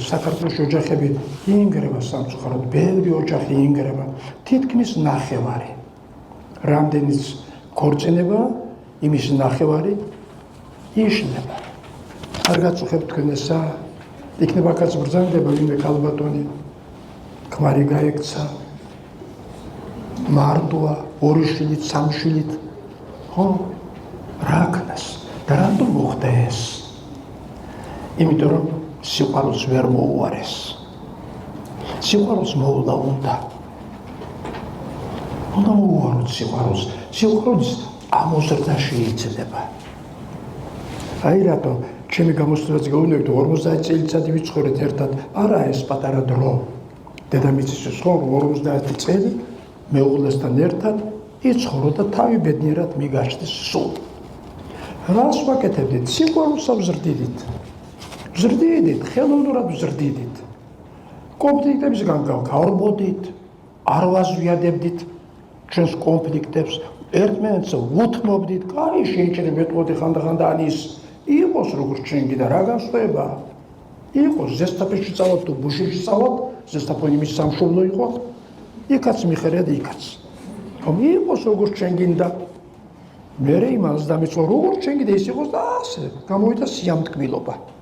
საქართველოს ოჯახები იინგრება სამწუხაროდ, ბევრი ოჯახი იინგრება, თითქმის ნახევარი. რამდენიც ქორწინება, იმის ნახევარი იშლება. არ გაწუხებთ თქვენ ესა, იქნება კაც ბრძანდება ვინმე ქალბატონი, ქმარი გაექცა, მარტოა, ორი შვილით, სამი შვილით, ხო? რა ქნას და რატომ მოხდა ეს? იმიტომ რომ სიყვარულს ვერ მოუარეს. სიყვარულს მოულა უნდა. უნდა მოუაროთ სიყვარულს. სიყვარულს ამოზრდაში იძლება. აი რატო ჩემი გამოსვლაზე გავუნდებით 50 წელიწადი ვიცხოვრეთ ერთად. არა ეს პატარა დრო. დედამიწის ხო 50 წელი მეუღლესთან ერთად იცხოვრო და თავი ბედნიერად მიგაჩნდეს სულ. რას ვაკეთებდით? სიყვარულს ავზრდიდით. ვზრდიდით, ხელოვნურად ვზრდიდით. კონფლიქტებისგან გავარბოდით, არ ვაზვიადებდით ჩვენს კონფლიქტებს, ერთმანეთს ვუთმობდით, კაი შეიჭრე მეტყოდი ხანდახანდან ის იყოს როგორც ჩვენი და რა გასწრება? იყოს ზესტაფონში წავალ თუ ბუშეთში წავალ, ზესტაფონი მის სამშობლო იყო, იქაც მიხერედ იქაც. ხომ იყოს როგორც ჩვენ გინდა. მე იმას დამეწყო როგორც ჩვენ გინდა ის იყოს და ასე გამოვიდა სიამტკბილობა.